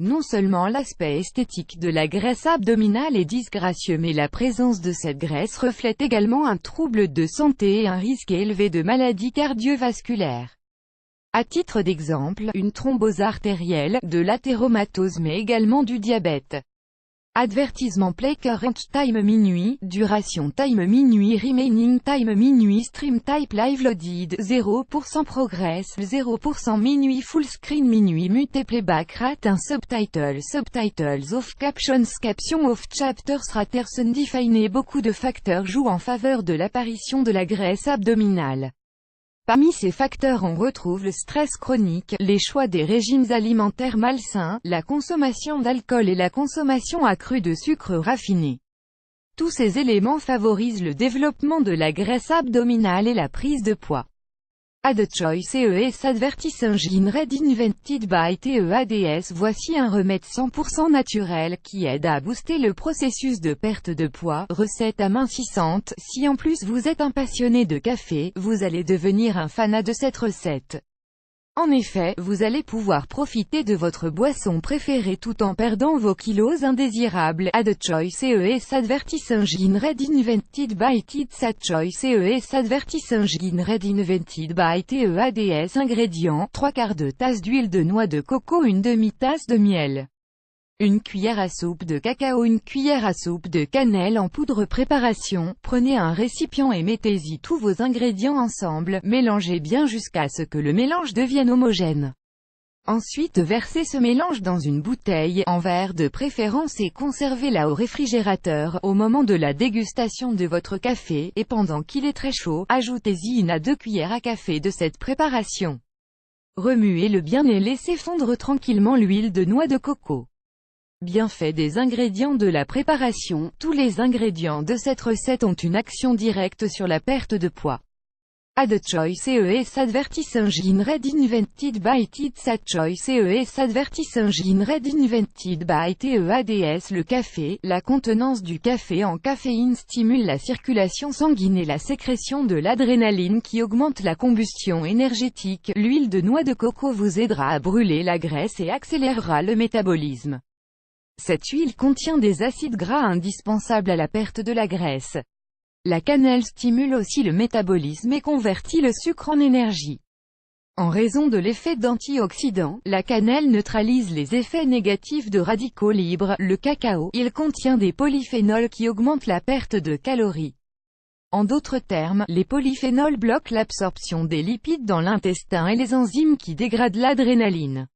Non seulement l'aspect esthétique de la graisse abdominale est disgracieux, mais la présence de cette graisse reflète également un trouble de santé et un risque élevé de maladies cardiovasculaires. À titre d'exemple, une thrombose artérielle, de l'athéromatose mais également du diabète. Advertisement play current time minuit, duration time minuit remaining time minuit stream type live loaded 0% progress 0% minuit full screen minuit mute playback rate un subtitles off captions off chapters raters undefined. Beaucoup de facteurs jouent en faveur de l'apparition de la graisse abdominale. Parmi ces facteurs on retrouve le stress chronique, les choix des régimes alimentaires malsains, la consommation d'alcool et la consommation accrue de sucre raffiné. Tous ces éléments favorisent le développement de la graisse abdominale et la prise de poids. Add choice ES advertising red invented by TEADS. Voici un remède 100% naturel qui aide à booster le processus de perte de poids. Recette amincissante. Si en plus vous êtes un passionné de café, vous allez devenir un fanat de cette recette. En effet, vous allez pouvoir profiter de votre boisson préférée tout en perdant vos kilos indésirables. Add choice ES advertising red invented by TEADS. Choice ES advertising red invented by TEADS. Ingrédients: 3/4 de tasse d'huile de noix de coco, une demi-tasse de miel, une cuillère à soupe de cacao, une cuillère à soupe de cannelle en poudre. Préparation: prenez un récipient et mettez-y tous vos ingrédients ensemble, mélangez bien jusqu'à ce que le mélange devienne homogène. Ensuite versez ce mélange dans une bouteille, en verre de préférence, et conservez-la au réfrigérateur. Au moment de la dégustation de votre café, et pendant qu'il est très chaud, ajoutez-y 1 à 2 cuillères à café de cette préparation. Remuez-le bien et laissez fondre tranquillement l'huile de noix de coco. Bienfaits des ingrédients de la préparation. Tous les ingrédients de cette recette ont une action directe sur la perte de poids. Add choice ES advertising red invented by TEADS. Add choice ES advertising red invented by TEADS. Le café. La contenance du café en caféine stimule la circulation sanguine et la sécrétion de l'adrénaline qui augmente la combustion énergétique. L'huile de noix de coco vous aidera à brûler la graisse et accélérera le métabolisme. Cette huile contient des acides gras indispensables à la perte de la graisse. La cannelle stimule aussi le métabolisme et convertit le sucre en énergie. En raison de l'effet d'antioxydant, la cannelle neutralise les effets négatifs de radicaux libres. Le cacao, il contient des polyphénols qui augmentent la perte de calories. En d'autres termes, les polyphénols bloquent l'absorption des lipides dans l'intestin et les enzymes qui dégradent l'adrénaline.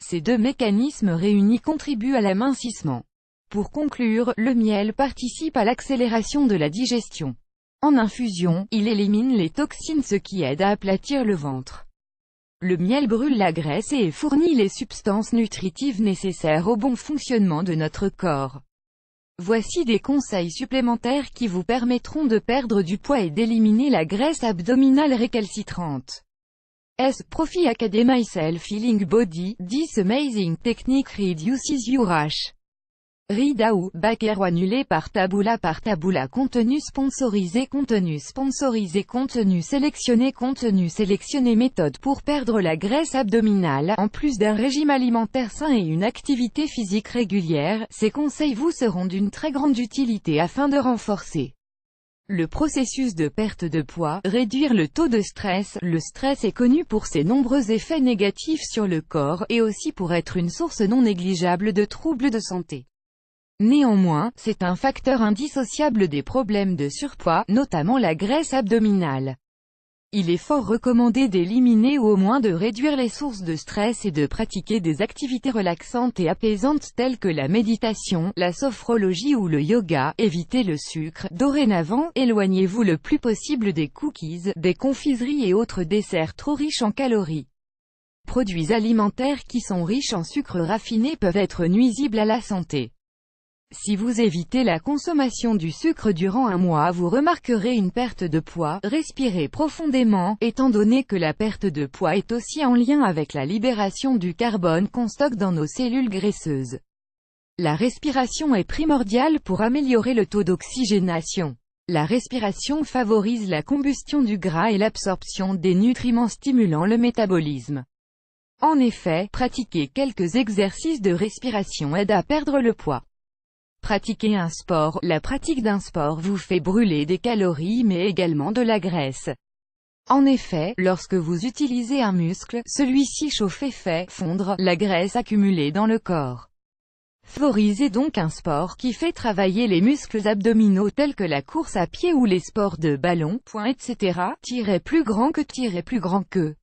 Ces deux mécanismes réunis contribuent à l'amincissement. Pour conclure, le miel participe à l'accélération de la digestion. En infusion, il élimine les toxines, ce qui aide à aplatir le ventre. Le miel brûle la graisse et fournit les substances nutritives nécessaires au bon fonctionnement de notre corps. Voici des conseils supplémentaires qui vous permettront de perdre du poids et d'éliminer la graisse abdominale récalcitrante. Profi Academy Self Healing Body, this amazing technique reduces your rash. Read how, backer annulé par Taboola contenu sponsorisé méthode pour perdre la graisse abdominale. En plus d'un régime alimentaire sain et une activité physique régulière, ces conseils vous seront d'une très grande utilité afin de renforcer le processus de perte de poids, réduire le taux de stress. Le stress est connu pour ses nombreux effets négatifs sur le corps, et aussi pour être une source non négligeable de troubles de santé. Néanmoins, c'est un facteur indissociable des problèmes de surpoids, notamment la graisse abdominale. Il est fort recommandé d'éliminer ou au moins de réduire les sources de stress et de pratiquer des activités relaxantes et apaisantes telles que la méditation, la sophrologie ou le yoga. Évitez le sucre. Dorénavant, éloignez-vous le plus possible des cookies, des confiseries et autres desserts trop riches en calories. Produits alimentaires qui sont riches en sucre raffiné peuvent être nuisibles à la santé. Si vous évitez la consommation du sucre durant un mois, vous remarquerez une perte de poids. Respirez profondément, étant donné que la perte de poids est aussi en lien avec la libération du carbone qu'on stocke dans nos cellules graisseuses. La respiration est primordiale pour améliorer le taux d'oxygénation. La respiration favorise la combustion du gras et l'absorption des nutriments stimulant le métabolisme. En effet, pratiquer quelques exercices de respiration aide à perdre le poids. Pratiquer un sport. La pratique d'un sport vous fait brûler des calories mais également de la graisse. En effet, lorsque vous utilisez un muscle, celui-ci chauffe et fait fondre la graisse accumulée dans le corps. Favorisez donc un sport qui fait travailler les muscles abdominaux tels que la course à pied ou les sports de ballon, etc. Plus grand que